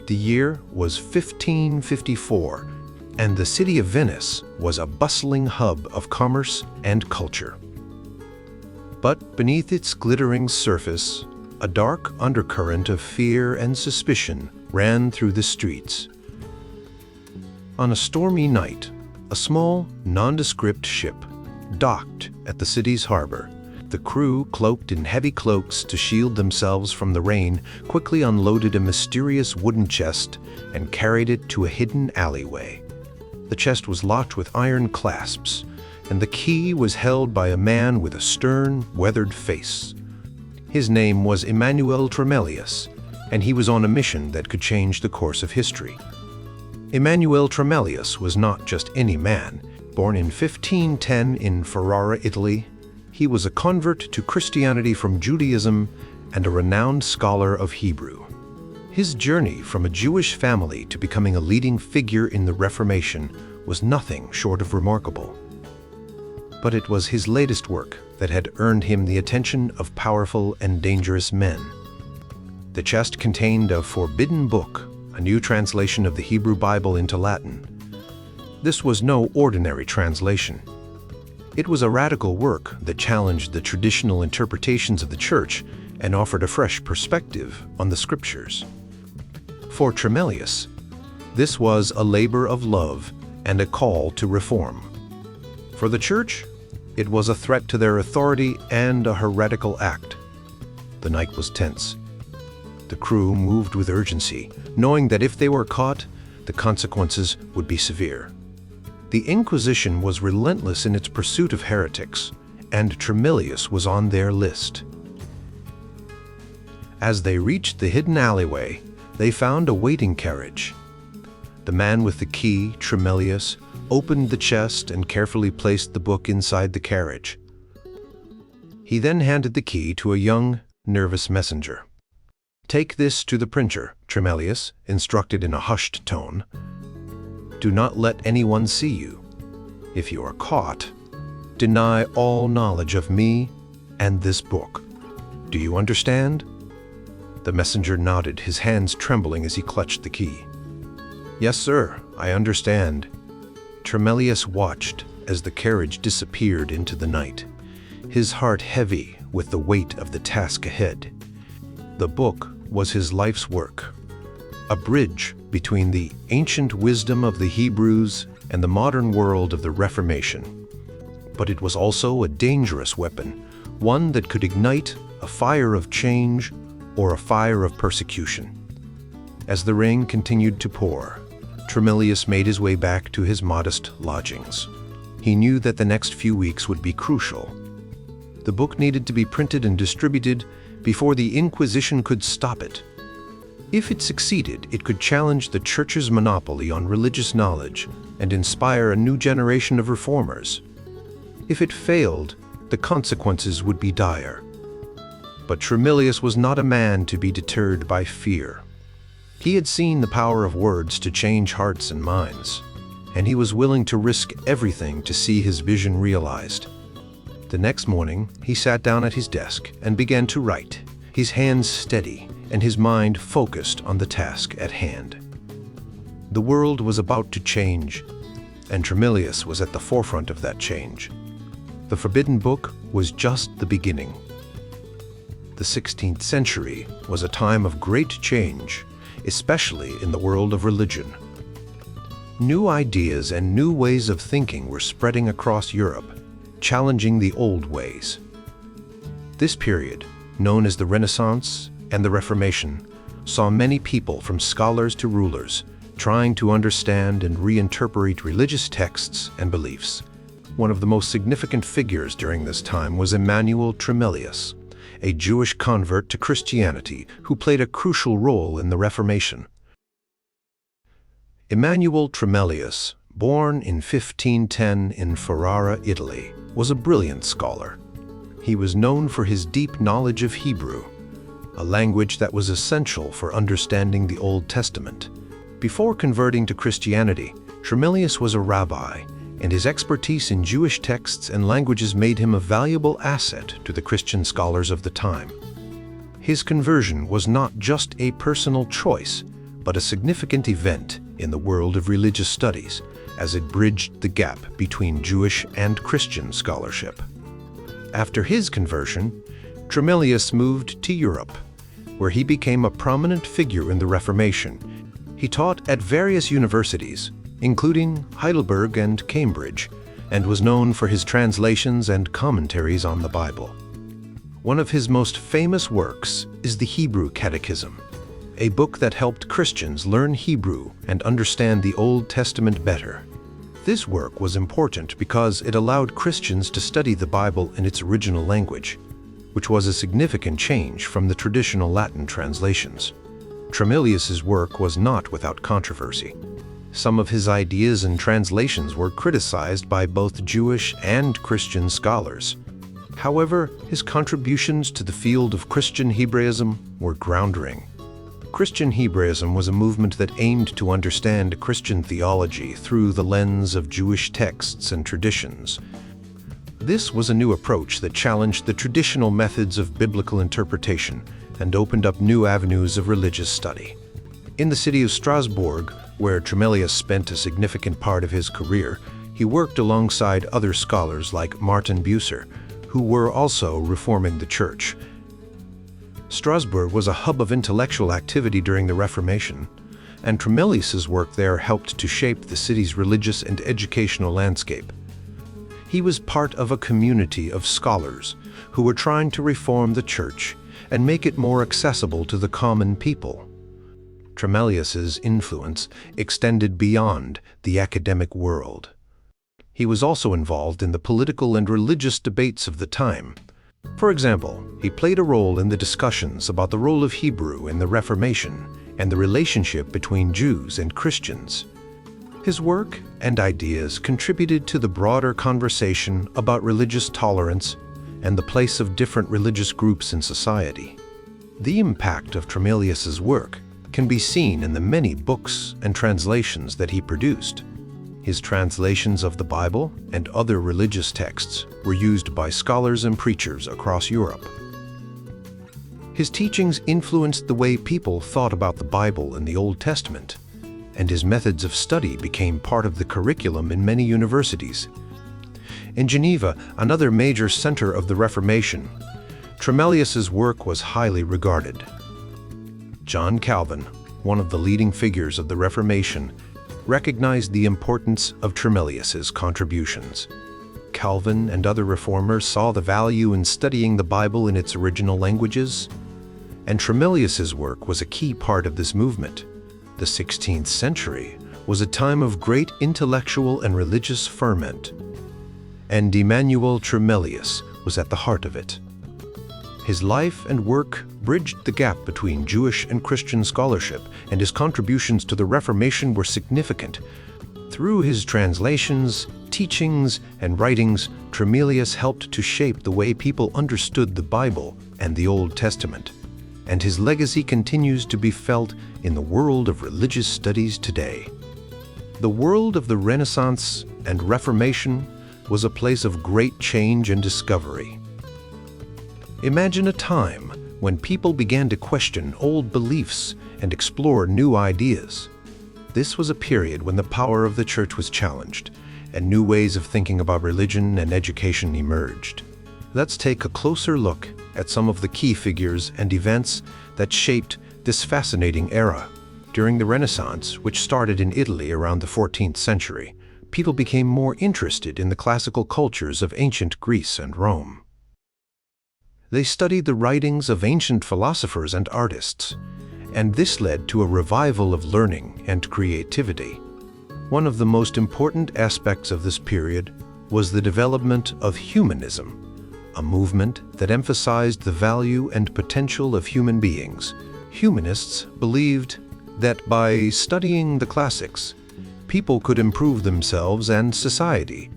The year was 1554, and the city of Venice was a bustling hub of commerce and culture. But beneath its glittering surface, a dark undercurrent of fear and suspicion ran through the streets. On a stormy night, a small, nondescript ship docked at the city's harbor. The crew, cloaked in heavy cloaks to shield themselves from the rain, quickly unloaded a mysterious wooden chest and carried it to a hidden alleyway. The chest was locked with iron clasps, and the key was held by a man with a stern, weathered face. His name was Immanuel Tremellius, and he was on a mission that could change the course of history. Immanuel Tremellius was not just any man. Born in 1510 in Ferrara, Italy, he was a convert to Christianity from Judaism and a renowned scholar of Hebrew. His journey from a Jewish family to becoming a leading figure in the Reformation was nothing short of remarkable. But it was his latest work that had earned him the attention of powerful and dangerous men. The chest contained a forbidden book, a new translation of the Hebrew Bible into Latin. This was no ordinary translation. It was a radical work that challenged the traditional interpretations of the Church and offered a fresh perspective on the Scriptures. For Tremellius, this was a labor of love and a call to reform. For the Church, it was a threat to their authority and a heretical act. The night was tense. The crew moved with urgency, knowing that if they were caught, the consequences would be severe. The Inquisition was relentless in its pursuit of heretics, and Tremellius was on their list. As they reached the hidden alleyway, they found a waiting carriage. The man with the key, Tremellius, opened the chest and carefully placed the book inside the carriage. He then handed the key to a young, nervous messenger. "Take this to the printer," Tremellius instructed in a hushed tone. "Do not let anyone see you. If you are caught, deny all knowledge of me and this book. Do you understand?" The messenger nodded, his hands trembling as he clutched the key. "Yes, sir, I understand." Tremellius watched as the carriage disappeared into the night, his heart heavy with the weight of the task ahead. The book was his life's work, a bridge between the ancient wisdom of the Hebrews and the modern world of the Reformation. But it was also a dangerous weapon, one that could ignite a fire of change or a fire of persecution. As the rain continued to pour, Tremellius made his way back to his modest lodgings. He knew that the next few weeks would be crucial. The book needed to be printed and distributed before the Inquisition could stop it. If it succeeded, it could challenge the Church's monopoly on religious knowledge and inspire a new generation of reformers. If it failed, the consequences would be dire. But Tremellius was not a man to be deterred by fear. He had seen the power of words to change hearts and minds, and he was willing to risk everything to see his vision realized. The next morning, he sat down at his desk and began to write, his hands steady and his mind focused on the task at hand. The world was about to change, and Tremellius was at the forefront of that change. The forbidden book was just the beginning. The 16th century was a time of great change, especially in the world of religion. New ideas and new ways of thinking were spreading across Europe, challenging the old ways. This period, known as the Renaissance and the Reformation, saw many people, from scholars to rulers, trying to understand and reinterpret religious texts and beliefs. One of the most significant figures during this time was Immanuel Tremellius, a Jewish convert to Christianity who played a crucial role in the Reformation. Immanuel Tremellius, born in 1510 in Ferrara, Italy, was a brilliant scholar. He was known for his deep knowledge of Hebrew, a language that was essential for understanding the Old Testament. Before converting to Christianity, Tremellius was a rabbi, and his expertise in Jewish texts and languages made him a valuable asset to the Christian scholars of the time. His conversion was not just a personal choice, but a significant event in the world of religious studies, as it bridged the gap between Jewish and Christian scholarship. After his conversion, Tremellius moved to Europe, where he became a prominent figure in the Reformation. He taught at various universities, including Heidelberg and Cambridge, and was known for his translations and commentaries on the Bible. One of his most famous works is the Hebrew Catechism, a book that helped Christians learn Hebrew and understand the Old Testament better. This work was important because it allowed Christians to study the Bible in its original language, which was a significant change from the traditional Latin translations. Tremellius's work was not without controversy. Some of his ideas and translations were criticized by both Jewish and Christian scholars. However, his contributions to the field of Christian Hebraism were groundbreaking. Christian Hebraism was a movement that aimed to understand Christian theology through the lens of Jewish texts and traditions. This was a new approach that challenged the traditional methods of biblical interpretation and opened up new avenues of religious study. In the city of Strasbourg, where Tremellius spent a significant part of his career, he worked alongside other scholars like Martin Bucer, who were also reforming the church. Strasbourg was a hub of intellectual activity during the Reformation, and Tremellius's work there helped to shape the city's religious and educational landscape. He was part of a community of scholars who were trying to reform the church and make it more accessible to the common people. Tremellius's influence extended beyond the academic world. He was also involved in the political and religious debates of the time. For example, he played a role in the discussions about the role of Hebrew in the Reformation and the relationship between Jews and Christians. His work and ideas contributed to the broader conversation about religious tolerance and the place of different religious groups in society. The impact of Tremellius's work can be seen in the many books and translations that he produced. His translations of the Bible and other religious texts were used by scholars and preachers across Europe. His teachings influenced the way people thought about the Bible and the Old Testament, and his methods of study became part of the curriculum in many universities. In Geneva, another major center of the Reformation, Tremellius's work was highly regarded. John Calvin, one of the leading figures of the Reformation, recognized the importance of Tremellius's contributions. Calvin and other reformers saw the value in studying the Bible in its original languages, and Tremellius's work was a key part of this movement. The 16th century was a time of great intellectual and religious ferment, and Immanuel Tremellius was at the heart of it. His life and work bridged the gap between Jewish and Christian scholarship, and his contributions to the Reformation were significant. Through his translations, teachings, and writings, Tremellius helped to shape the way people understood the Bible and the Old Testament, and his legacy continues to be felt in the world of religious studies today. The world of the Renaissance and Reformation was a place of great change and discovery. Imagine a time when people began to question old beliefs and explore new ideas. This was a period when the power of the church was challenged, and new ways of thinking about religion and education emerged. Let's take a closer look at some of the key figures and events that shaped this fascinating era. During the Renaissance, which started in Italy around the 14th century, people became more interested in the classical cultures of ancient Greece and Rome. They studied the writings of ancient philosophers and artists, and this led to a revival of learning and creativity. One of the most important aspects of this period was the development of humanism, a movement that emphasized the value and potential of human beings. Humanists believed that by studying the classics, people could improve themselves and society.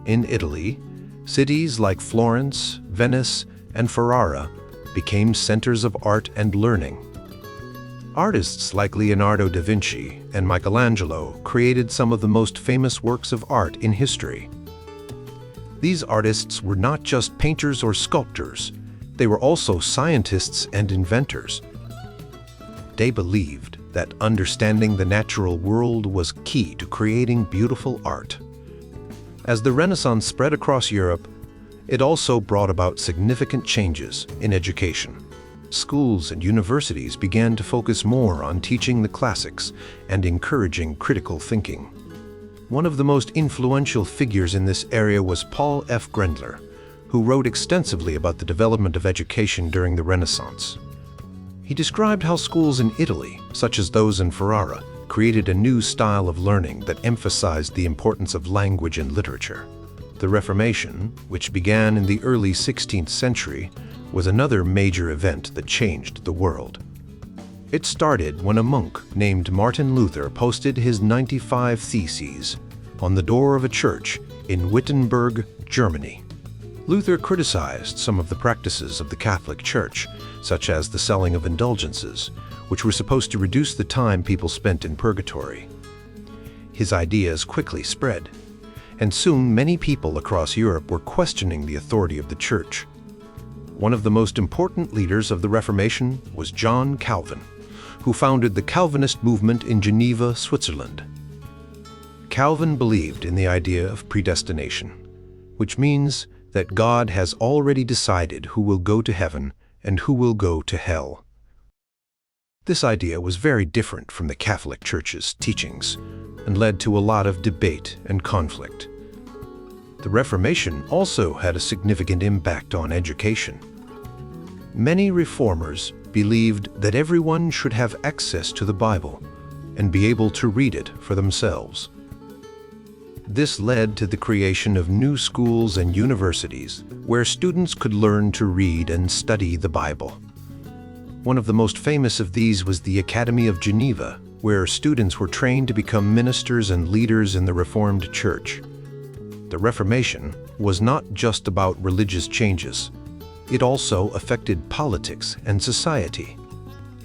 In Italy, cities like Florence, Venice, and Ferrara became centers of art and learning. Artists like Leonardo da Vinci and Michelangelo created some of the most famous works of art in history. These artists were not just painters or sculptors, they were also scientists and inventors. They believed that understanding the natural world was key to creating beautiful art. As the Renaissance spread across Europe, it also brought about significant changes in education. Schools and universities began to focus more on teaching the classics and encouraging critical thinking. One of the most influential figures in this area was Paul F. Grendler, who wrote extensively about the development of education during the Renaissance. He described how schools in Italy, such as those in Ferrara, created a new style of learning that emphasized the importance of language and literature. The Reformation, which began in the early 16th century, was another major event that changed the world. It started when a monk named Martin Luther posted his 95 Theses on the door of a church in Wittenberg, Germany. Luther criticized some of the practices of the Catholic Church, such as the selling of indulgences, which were supposed to reduce the time people spent in purgatory. His ideas quickly spread, and soon many people across Europe were questioning the authority of the Church. One of the most important leaders of the Reformation was John Calvin, who founded the Calvinist movement in Geneva, Switzerland. Calvin believed in the idea of predestination, which means that God has already decided who will go to heaven and who will go to hell. This idea was very different from the Catholic Church's teachings and led to a lot of debate and conflict. The Reformation also had a significant impact on education. Many reformers believed that everyone should have access to the Bible and be able to read it for themselves. This led to the creation of new schools and universities where students could learn to read and study the Bible. One of the most famous of these was the Academy of Geneva, where students were trained to become ministers and leaders in the Reformed Church. The Reformation was not just about religious changes. It also affected politics and society.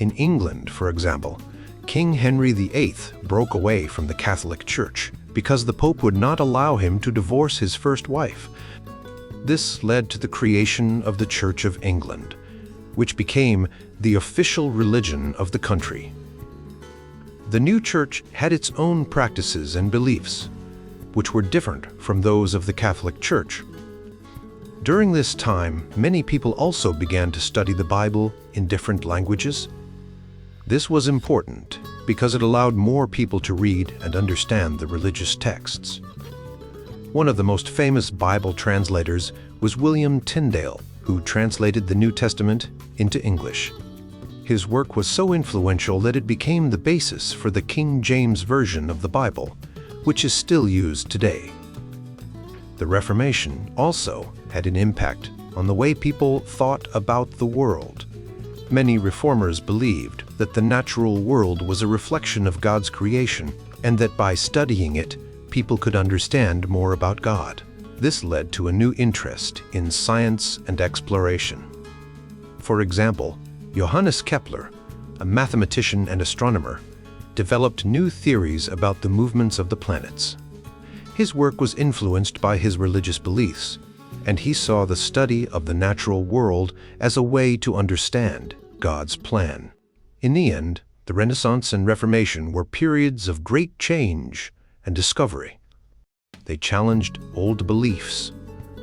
In England, for example, King Henry VIII broke away from the Catholic Church because the Pope would not allow him to divorce his first wife. This led to the creation of the Church of England, which became the official religion of the country. The new church had its own practices and beliefs, which were different from those of the Catholic Church. During this time, many people also began to study the Bible in different languages. This was important because it allowed more people to read and understand the religious texts. One of the most famous Bible translators was William Tyndale, who translated the New Testament into English. His work was so influential that it became the basis for the King James Version of the Bible, which is still used today. The Reformation also had an impact on the way people thought about the world. Many reformers believed that the natural world was a reflection of God's creation, and that by studying it, people could understand more about God. This led to a new interest in science and exploration. For example, Johannes Kepler, a mathematician and astronomer, developed new theories about the movements of the planets. His work was influenced by his religious beliefs, and he saw the study of the natural world as a way to understand God's plan. In the end, the Renaissance and Reformation were periods of great change and discovery. They challenged old beliefs,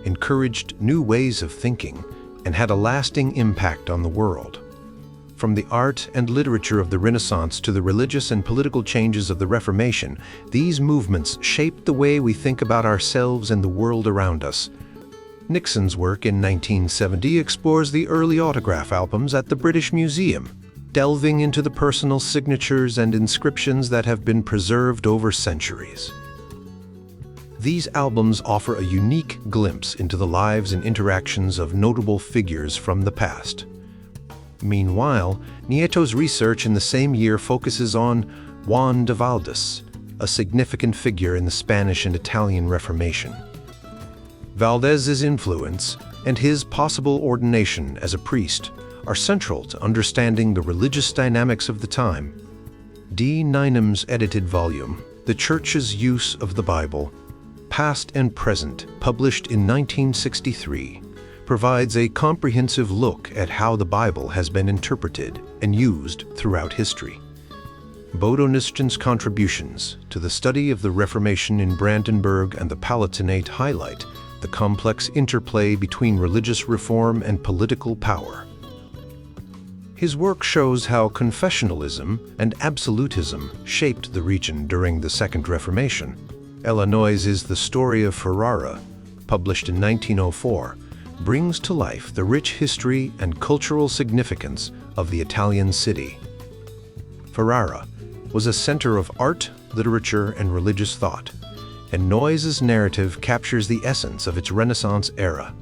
encouraged new ways of thinking, and had a lasting impact on the world. From the art and literature of the Renaissance to the religious and political changes of the Reformation, these movements shaped the way we think about ourselves and the world around us. Nixon's work in 1970 explores the early autograph albums at the British Museum, delving into the personal signatures and inscriptions that have been preserved over centuries. These albums offer a unique glimpse into the lives and interactions of notable figures from the past. Meanwhile, Nieto's research in the same year focuses on Juan de Valdés, a significant figure in the Spanish and Italian Reformation. Valdés's influence and his possible ordination as a priest are central to understanding the religious dynamics of the time. D. Ninam's edited volume, The Church's Use of the Bible, Past and Present, published in 1963, provides a comprehensive look at how the Bible has been interpreted and used throughout history. Bodo Nischen's contributions to the study of the Reformation in Brandenburg and the Palatinate highlight the complex interplay between religious reform and political power. His work shows how confessionalism and absolutism shaped the region during the Second Reformation. Illinois' The Story of Ferrara, published in 1904, brings to life the rich history and cultural significance of the Italian city. Ferrara was a center of art, literature, and religious thought, and Noyes' narrative captures the essence of its Renaissance era.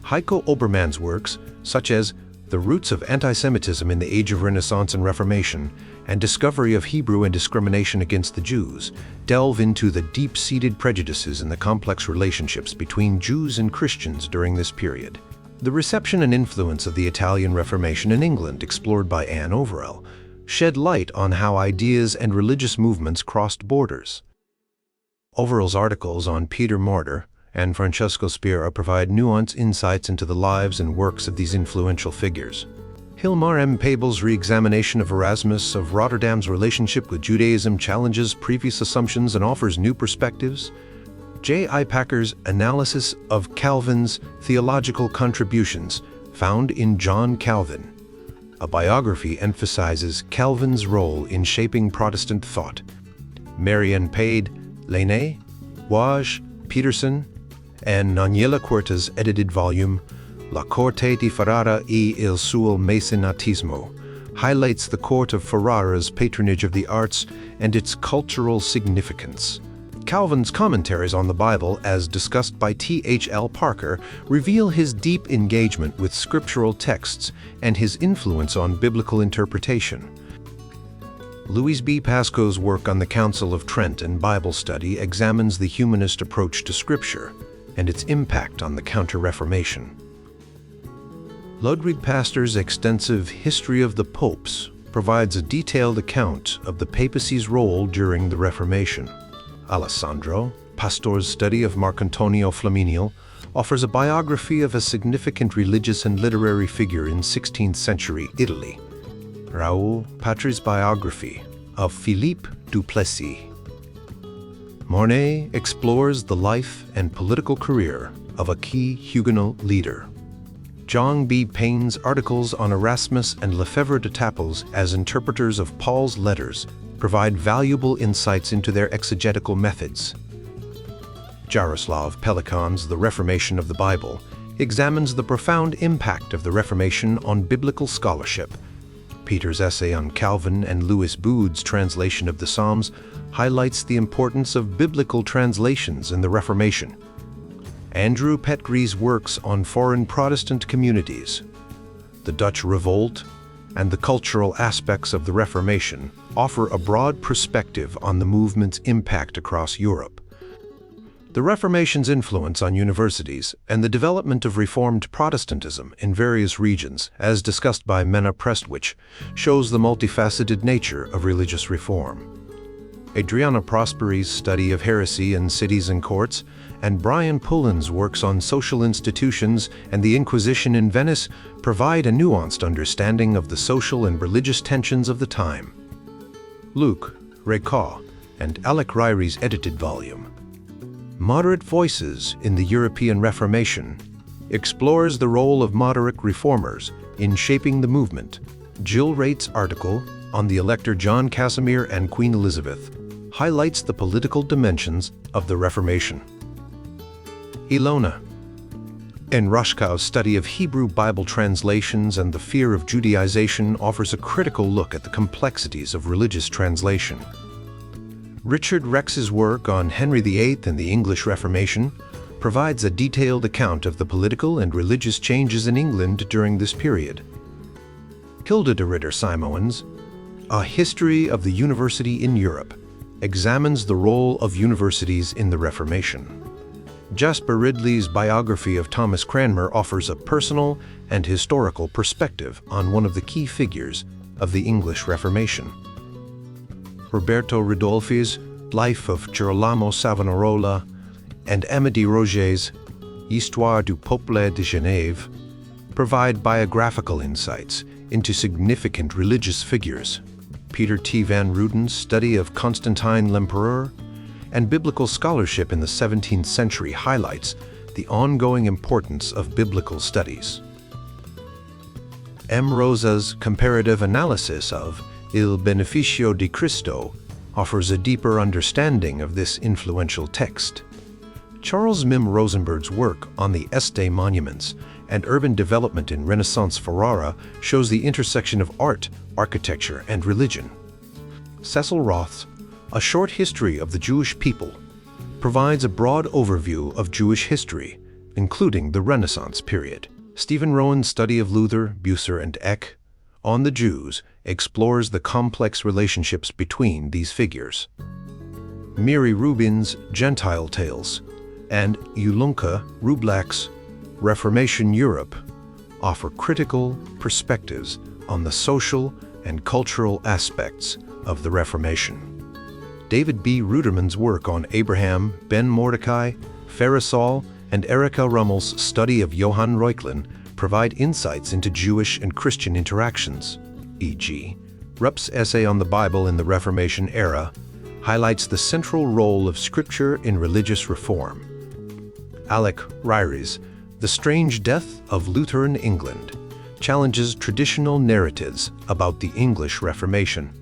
Heiko Obermann's works, such as The Roots of Anti-Semitism in the Age of Renaissance and Reformation and Discovery of Hebrew and Discrimination Against the Jews, delve into the deep-seated prejudices and the complex relationships between Jews and Christians during this period. The reception and influence of the Italian Reformation in England, explored by Anne Overell, shed light on how ideas and religious movements crossed borders. Overell's articles on Peter Martyr and Francesco Spira provide nuanced insights into the lives and works of these influential figures. Hilmar M. Pabel's re-examination of Erasmus of Rotterdam's relationship with Judaism challenges previous assumptions and offers new perspectives. J. I. Packer's analysis of Calvin's theological contributions, found in John Calvin. A biography emphasizes Calvin's role in shaping Protestant thought. Marianne Pade, Lene, Waj, Peterson, and Daniela Cuerta's edited volume, La Corte di Ferrara e il suo mecenatismo, highlights the court of Ferrara's patronage of the arts and its cultural significance. Calvin's commentaries on the Bible, as discussed by T.H.L. Parker, reveal his deep engagement with scriptural texts and his influence on biblical interpretation. Louis B. Pascoe's work on the Council of Trent and Bible study examines the humanist approach to Scripture and its impact on the Counter-Reformation. Ludwig Pastor's extensive History of the Popes provides a detailed account of the papacy's role during the Reformation. Alessandro Pastor's study of Marcantonio Flaminio offers a biography of a significant religious and literary figure in 16th century Italy. Raoul Patri's biography of Philippe Duplessis. Mornay explores the life and political career of a key Huguenot leader. John B. Payne's articles on Erasmus and Lefebvre d'Etaples as interpreters of Paul's letters provide valuable insights into their exegetical methods. Jaroslav Pelikan's The Reformation of the Bible examines the profound impact of the Reformation on biblical scholarship. Peter's essay on Calvin and Louis Boud's translation of the Psalms highlights the importance of biblical translations in the Reformation. Andrew Petgrie's works on foreign Protestant communities, the Dutch Revolt, and the cultural aspects of the Reformation offer a broad perspective on the movement's impact across Europe. The Reformation's influence on universities and the development of Reformed Protestantism in various regions, as discussed by Menna Prestwich, shows the multifaceted nature of religious reform. Adriana Prosperi's study of heresy in cities and courts, and Brian Pullen's works on social institutions and the Inquisition in Venice provide a nuanced understanding of the social and religious tensions of the time. Luc Recaud and Alec Ryrie's edited volume, Moderate Voices in the European Reformation, explores the role of moderate reformers in shaping the movement. Jill Rait's article on the Elector John Casimir and Queen Elizabeth highlights the political dimensions of the Reformation. Ilona Enroshkow's study of Hebrew Bible translations and the fear of Judaization offers a critical look at the complexities of religious translation. Richard Rex's work on Henry VIII and the English Reformation provides a detailed account of the political and religious changes in England during this period. Hilda de Ritter Simoens, A History of the University in Europe, examines the role of universities in the Reformation. Jasper Ridley's biography of Thomas Cranmer offers a personal and historical perspective on one of the key figures of the English Reformation. Roberto Ridolfi's Life of Girolamo Savonarola and Amédée Roget's Histoire du Peuple de Genève provide biographical insights into significant religious figures. Peter T. van Ruden's study of Constantine l'Empereur and biblical scholarship in the 17th century highlights the ongoing importance of biblical studies. M. Rosa's comparative analysis of Il Beneficio di Cristo offers a deeper understanding of this influential text. Charles Mim Rosenberg's work on the Este monuments and urban development in Renaissance Ferrara shows the intersection of art, architecture, and religion. Cecil Roth's A Short History of the Jewish People provides a broad overview of Jewish history, including the Renaissance period. Stephen Rowan's study of Luther, Bucer, and Eck on the Jews explores the complex relationships between these figures. Miri Rubin's Gentile Tales and Ulunka Rublak's Reformation Europe offer critical perspectives on the social and cultural aspects of the Reformation. David B. Ruderman's work on Abraham Ben Mordecai, Pharisol, and Erika Rummel's study of Johann Reuchlin provide insights into Jewish and Christian interactions, e.g., Rupp's essay on the Bible in the Reformation era highlights the central role of Scripture in religious reform. Alec Ryries' The Strange Death of Lutheran England challenges traditional narratives about the English Reformation.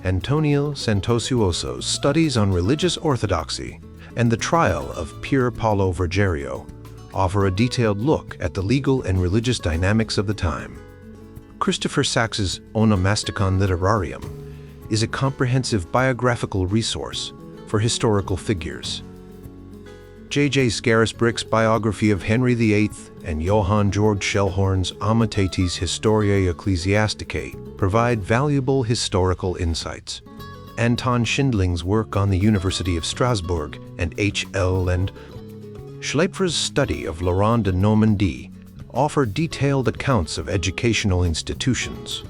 Antonio Santosuoso's studies on religious orthodoxy and the trial of Pier Paolo Vergerio offer a detailed look at the legal and religious dynamics of the time. Christopher Sachs's Onomasticon Literarium is a comprehensive biographical resource for historical figures. J.J. Scarisbrick's biography of Henry VIII and Johann Georg Schellhorn's Amitatis Historiae Ecclesiasticae provide valuable historical insights. Anton Schindling's work on the University of Strasbourg and H.L. and Schleipfer's study of Laurent de Normandie offer detailed accounts of educational institutions.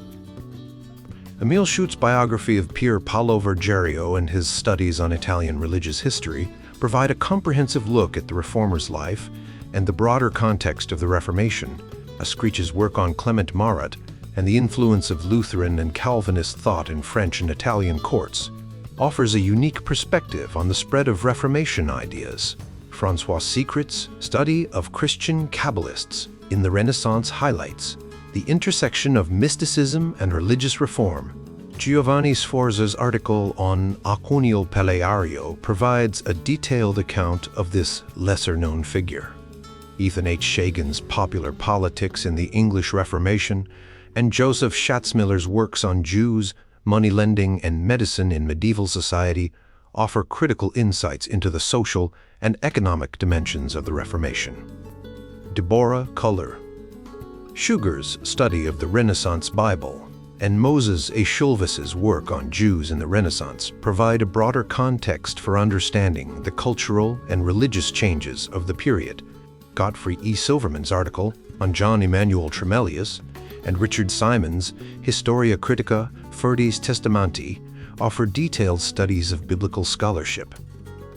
Emil Schutz's biography of Pier Paolo Vergerio and his studies on Italian religious history provide a comprehensive look at the Reformer's life and the broader context of the Reformation. Screech's work on Clement Marat and the influence of Lutheran and Calvinist thought in French and Italian courts offers a unique perspective on the spread of Reformation ideas. François Secret's study of Christian Kabbalists in the Renaissance highlights the intersection of mysticism and religious reform. Giovanni Sforza's article on Aquilino Paleario provides a detailed account of this lesser-known figure. Ethan H. Shagan's Popular Politics in the English Reformation and Joseph Schatzmiller's works on Jews, moneylending, and medicine in medieval society offer critical insights into the social and economic dimensions of the Reformation. Deborah Culler, Sugar's study of the Renaissance Bible, and Moses A. Schulves's work on Jews in the Renaissance provide a broader context for understanding the cultural and religious changes of the period. Godfrey E. Silverman's article on John Immanuel Tremellius and Richard Simon's Historia Critica Furtis Testamenti offer detailed studies of biblical scholarship.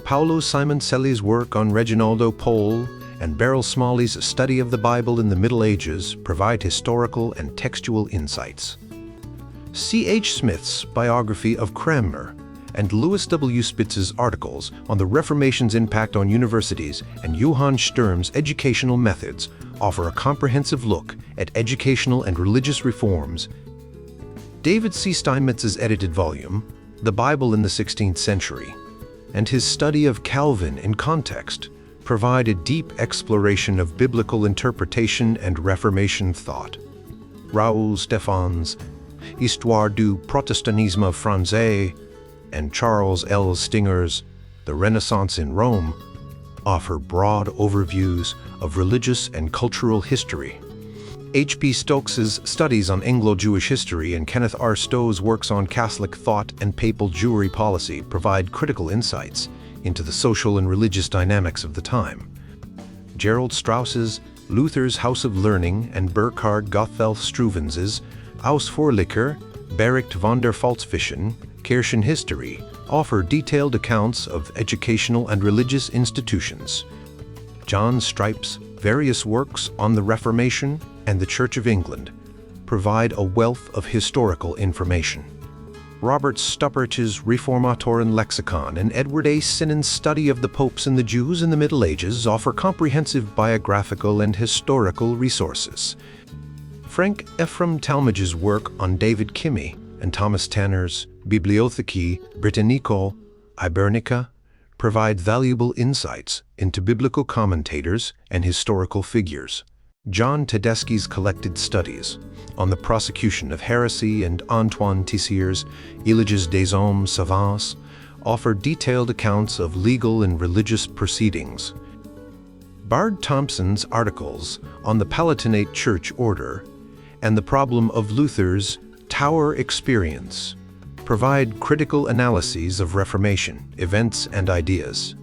Paolo Simoncelli's work on Reginaldo Pole and Beryl Smalley's study of the Bible in the Middle Ages provide historical and textual insights. C. H. Smith's biography of Cranmer and Louis W. Spitz's articles on the Reformation's impact on universities and Johann Sturm's educational methods offer a comprehensive look at educational and religious reforms. David C. Steinmetz's edited volume, The Bible in the 16th Century, and his study of Calvin in context provide a deep exploration of biblical interpretation and Reformation thought. Raoul Stéphan's Histoire du Protestantisme français and Charles L. Stinger's The Renaissance in Rome offer broad overviews of religious and cultural history. H.P. Stokes's studies on Anglo-Jewish history and Kenneth R. Stowe's works on Catholic thought and papal Jewry policy provide critical insights into the social and religious dynamics of the time. Gerald Strauss's Luther's House of Learning and Burkhard Gotthelf Struvens's Ausfuhrlicher Bericht von der Volksvision, Kirchenhistory offer detailed accounts of educational and religious institutions. John Strype's various works on the Reformation and the Church of England provide a wealth of historical information. Robert Stuppart's Reformatoren Lexicon and Edward A. Sinon's study of the popes and the Jews in the Middle Ages offer comprehensive biographical and historical resources. Frank Ephraim Talmage's work on David Kimmy and Thomas Tanner's Bibliothecae Britannicae Ibernica provide valuable insights into biblical commentators and historical figures. John Tedeschi's collected studies on the prosecution of heresy and Antoine Tissier's Éloges des Hommes Savants offer detailed accounts of legal and religious proceedings. Bard Thompson's articles on the Palatinate Church Order and the problem of Luther's Tower experience provide critical analyses of Reformation events and ideas.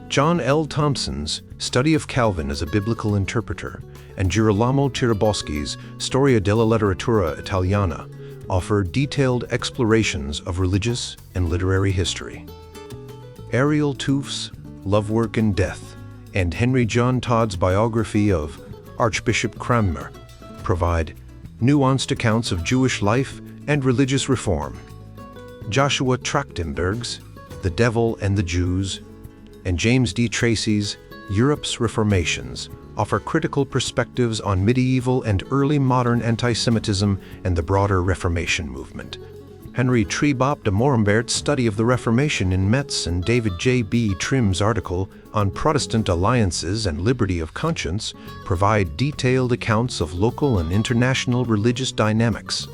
John L. Thompson's Study of Calvin as a Biblical Interpreter and Girolamo Tiraboschi's Storia della Letteratura Italiana offer detailed explorations of religious and literary history. Ariel Touffe's Love, Work, and Death and Henry John Todd's biography of Archbishop Cranmer provide nuanced accounts of Jewish life and religious reform. Joshua Trachtenberg's The Devil and the Jews and James D. Tracy's Europe's Reformations offer critical perspectives on medieval and early modern anti-Semitism and the broader Reformation movement. Henry Treebopp de Morambert's study of the Reformation in Metz and David J. B. Trim's article on Protestant alliances and liberty of conscience provide detailed accounts of local and international religious dynamics.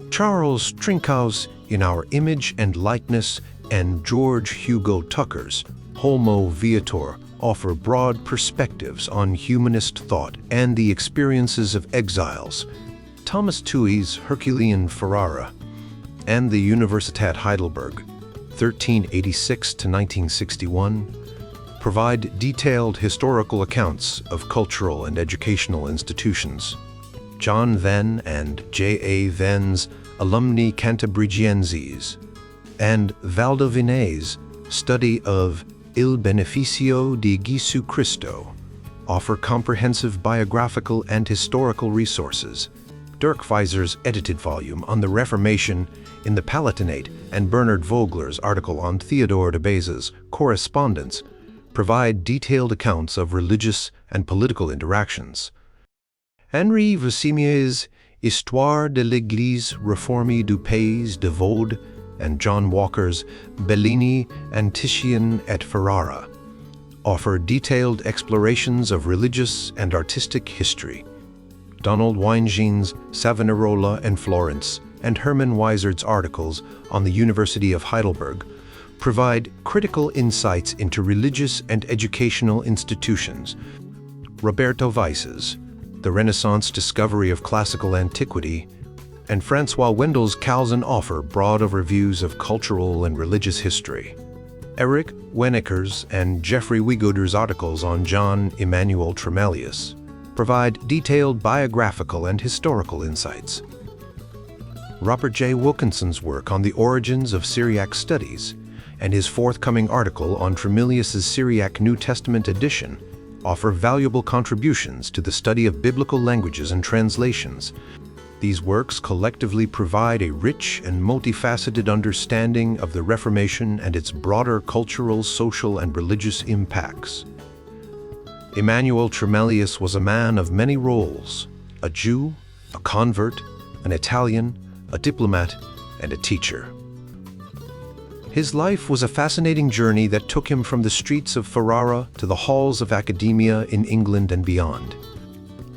Charles Trinkau's In Our Image and Likeness and George Hugo Tucker's Homo Viator offer broad perspectives on humanist thought and the experiences of exiles. Thomas Tui's Herculean Ferrara and the Universität Heidelberg, 1386 to 1961, provide detailed historical accounts of cultural and educational institutions. John Venn and J. A. Venn's Alumni Cantabrigienses and Valdo Vinay's study of Il Beneficio di Gesù Cristo offer comprehensive biographical and historical resources. Dirk Weiser's edited volume on the Reformation in the Palatinate and Bernard Vogler's article on Theodore de Beza's correspondence provide detailed accounts of religious and political interactions. Henri Vessimier's Histoire de l'Église réformée du Pays de Vaud and John Walker's Bellini and Titian et Ferrara offer detailed explorations of religious and artistic history. Donald Weinstein's Savonarola and Florence and Hermann Weiser's articles on the University of Heidelberg provide critical insights into religious and educational institutions. Roberto Weiss's The Renaissance Discovery of Classical Antiquity and François Wendel's Calzin offer broad overviews of cultural and religious history. Eric Wenecker's and Jeffrey Wigoder's articles on John Immanuel Tremellius provide detailed biographical and historical insights. Robert J. Wilkinson's work on the origins of Syriac studies and his forthcoming article on Tremellius's Syriac New Testament edition offer valuable contributions to the study of biblical languages and translations. These works collectively provide a rich and multifaceted understanding of the Reformation and its broader cultural, social, and religious impacts. Immanuel Tremellius was a man of many roles: a Jew, a convert, an Italian, a diplomat, and a teacher. His life was a fascinating journey that took him from the streets of Ferrara to the halls of academia in England and beyond.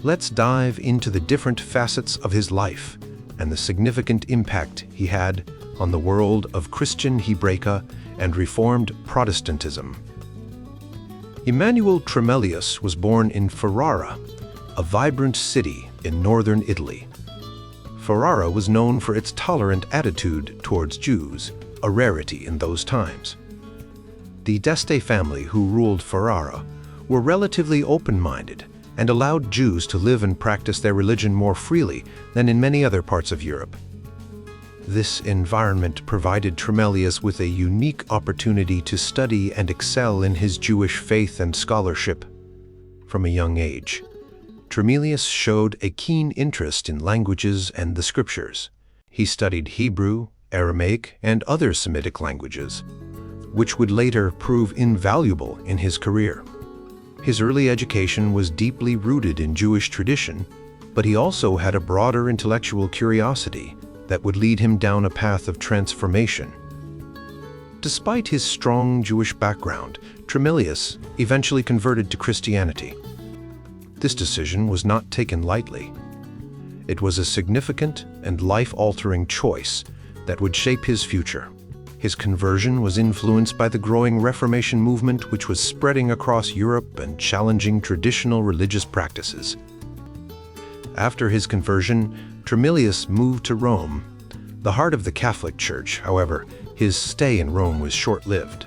Let's dive into the different facets of his life and the significant impact he had on the world of Christian Hebraica and Reformed Protestantism. Immanuel Tremellius was born in Ferrara, a vibrant city in northern Italy. Ferrara was known for its tolerant attitude towards Jews, a rarity in those times. The d'Este family who ruled Ferrara were relatively open-minded and allowed Jews to live and practice their religion more freely than in many other parts of Europe. This environment provided Tremellius with a unique opportunity to study and excel in his Jewish faith and scholarship. From a young age, Tremellius showed a keen interest in languages and the scriptures. He studied Hebrew, Aramaic, and other Semitic languages, which would later prove invaluable in his career. His early education was deeply rooted in Jewish tradition, but he also had a broader intellectual curiosity that would lead him down a path of transformation. Despite his strong Jewish background, Tremellius eventually converted to Christianity. This decision was not taken lightly. It was a significant and life-altering choice that would shape his future. His conversion was influenced by the growing Reformation movement, which was spreading across Europe and challenging traditional religious practices. After his conversion, Tremellius moved to Rome, the heart of the Catholic Church. However, his stay in Rome was short-lived.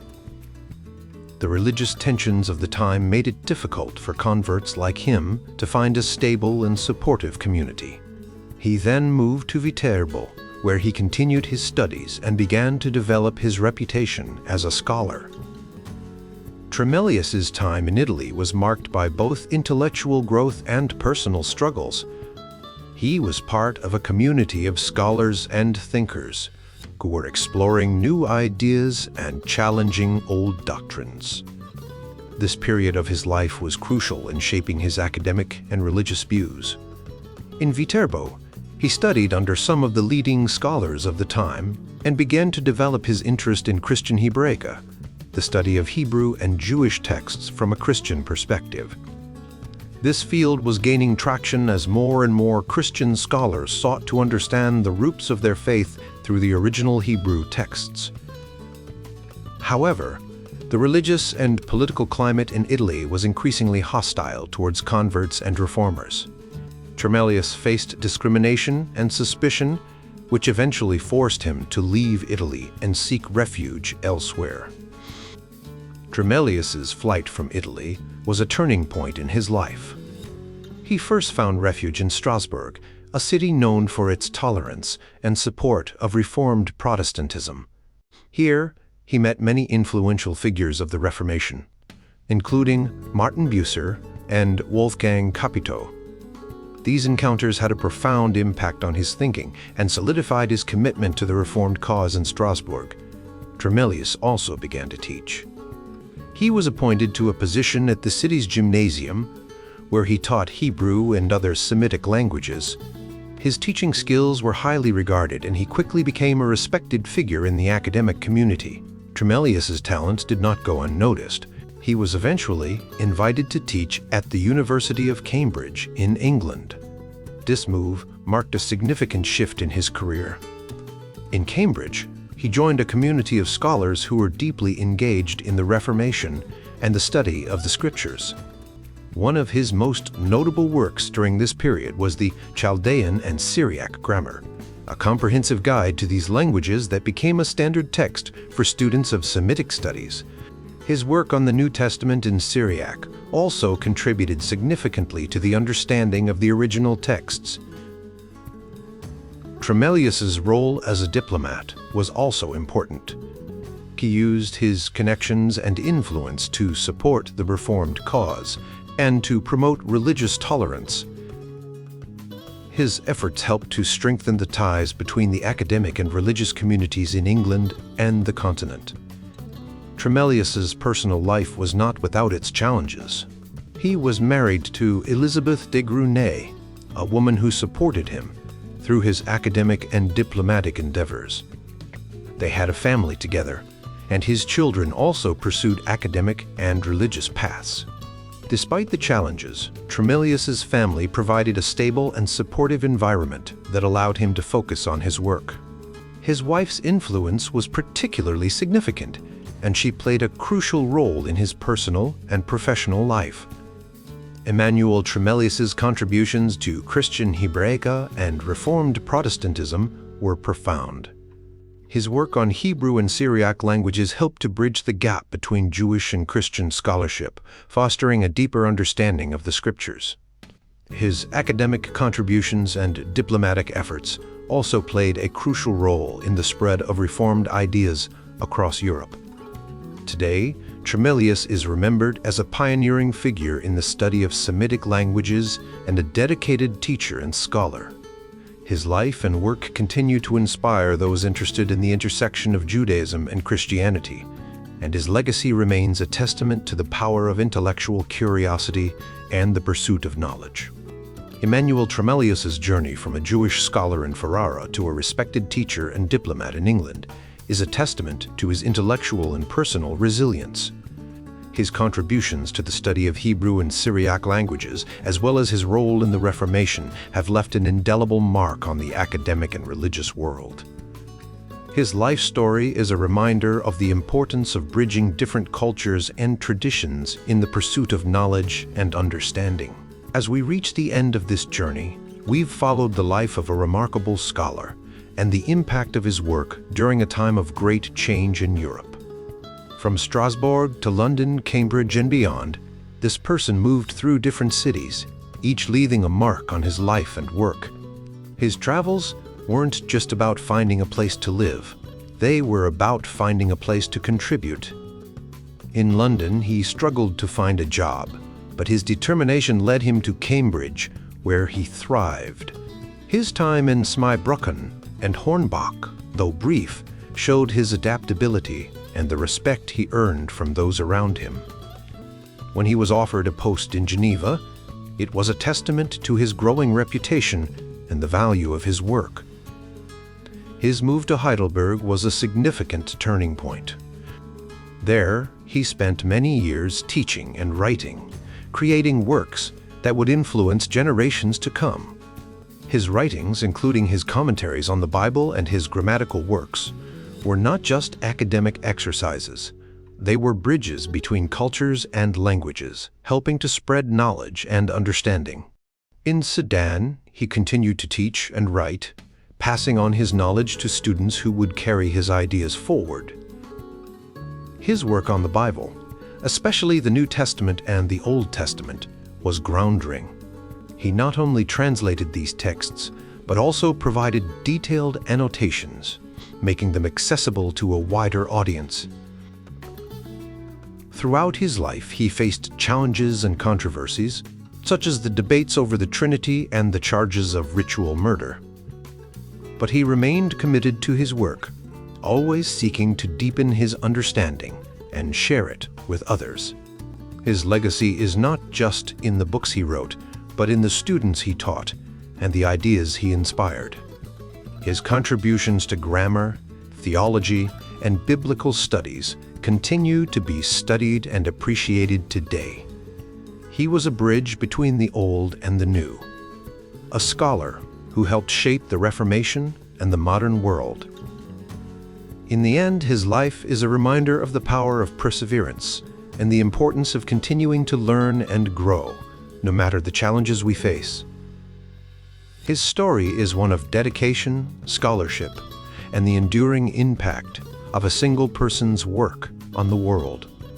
The religious tensions of the time made it difficult for converts like him to find a stable and supportive community. He then moved to Viterbo, where he continued his studies and began to develop his reputation as a scholar. Tremellius's time in Italy was marked by both intellectual growth and personal struggles. He was part of a community of scholars and thinkers who were exploring new ideas and challenging old doctrines. This period of his life was crucial in shaping his academic and religious views. In Viterbo, he studied under some of the leading scholars of the time and began to develop his interest in Christian Hebraica, the study of Hebrew and Jewish texts from a Christian perspective. This field was gaining traction as more and more Christian scholars sought to understand the roots of their faith through the original Hebrew texts. However, the religious and political climate in Italy was increasingly hostile towards converts and reformers. Tremellius faced discrimination and suspicion, which eventually forced him to leave Italy and seek refuge elsewhere. Tremellius's flight from Italy was a turning point in his life. He first found refuge in Strasbourg, a city known for its tolerance and support of Reformed Protestantism. Here, he met many influential figures of the Reformation, including Martin Bucer and Wolfgang Capito. These encounters had a profound impact on his thinking and solidified his commitment to the Reformed cause in Strasbourg. Tremellius also began to teach. He was appointed to a position at the city's gymnasium, where he taught Hebrew and other Semitic languages. His teaching skills were highly regarded, and he quickly became a respected figure in the academic community. Tremellius's talents did not go unnoticed. He was eventually invited to teach at the University of Cambridge in England. This move marked a significant shift in his career. In Cambridge, he joined a community of scholars who were deeply engaged in the Reformation and the study of the Scriptures. One of his most notable works during this period was the Chaldean and Syriac grammar, a comprehensive guide to these languages that became a standard text for students of Semitic studies. His work on the New Testament in Syriac also contributed significantly to the understanding of the original texts. Tremellius's role as a diplomat was also important. He used his connections and influence to support the Reformed cause and to promote religious tolerance. His efforts helped to strengthen the ties between the academic and religious communities in England and the continent. Tremellius's personal life was not without its challenges. He was married to Elizabeth de Grunay, a woman who supported him through his academic and diplomatic endeavors. They had a family together, and his children also pursued academic and religious paths. Despite the challenges, Tremellius's family provided a stable and supportive environment that allowed him to focus on his work. His wife's influence was particularly significant, and she played a crucial role in his personal and professional life. Immanuel Tremellius's contributions to Christian Hebraica and Reformed Protestantism were profound. His work on Hebrew and Syriac languages helped to bridge the gap between Jewish and Christian scholarship, fostering a deeper understanding of the Scriptures. His academic contributions and diplomatic efforts also played a crucial role in the spread of Reformed ideas across Europe. Today, Tremellius is remembered as a pioneering figure in the study of Semitic languages and a dedicated teacher and scholar. His life and work continue to inspire those interested in the intersection of Judaism and Christianity, and his legacy remains a testament to the power of intellectual curiosity and the pursuit of knowledge. Immanuel Tremellius's journey from a Jewish scholar in Ferrara to a respected teacher and diplomat in England is a testament to his intellectual and personal resilience. His contributions to the study of Hebrew and Syriac languages, as well as his role in the Reformation, have left an indelible mark on the academic and religious world. His life story is a reminder of the importance of bridging different cultures and traditions in the pursuit of knowledge and understanding. As we reach the end of this journey, we've followed the life of a remarkable scholar and the impact of his work during a time of great change in Europe. From Strasbourg to London, Cambridge, and beyond, this person moved through different cities, each leaving a mark on his life and work. His travels weren't just about finding a place to live. They were about finding a place to contribute. In London, he struggled to find a job, but his determination led him to Cambridge, where he thrived. His time in Zweibrücken and Hornbach, though brief, showed his adaptability and the respect he earned from those around him. When he was offered a post in Geneva, it was a testament to his growing reputation and the value of his work. His move to Heidelberg was a significant turning point. There, he spent many years teaching and writing, creating works that would influence generations to come. His writings, including his commentaries on the Bible and his grammatical works, were not just academic exercises. They were bridges between cultures and languages, helping to spread knowledge and understanding. In Sudan, he continued to teach and write, passing on his knowledge to students who would carry his ideas forward. His work on the Bible, especially the New Testament and the Old Testament, was groundbreaking. He not only translated these texts, but also provided detailed annotations, making them accessible to a wider audience. Throughout his life, he faced challenges and controversies, such as the debates over the Trinity and the charges of ritual murder. But he remained committed to his work, always seeking to deepen his understanding and share it with others. His legacy is not just in the books he wrote, but in the students he taught and the ideas he inspired. His contributions to grammar, theology, and biblical studies continue to be studied and appreciated today. He was a bridge between the old and the new, a scholar who helped shape the Reformation and the modern world. In the end, his life is a reminder of the power of perseverance and the importance of continuing to learn and grow, no matter the challenges we face. His story is one of dedication, scholarship, and the enduring impact of a single person's work on the world.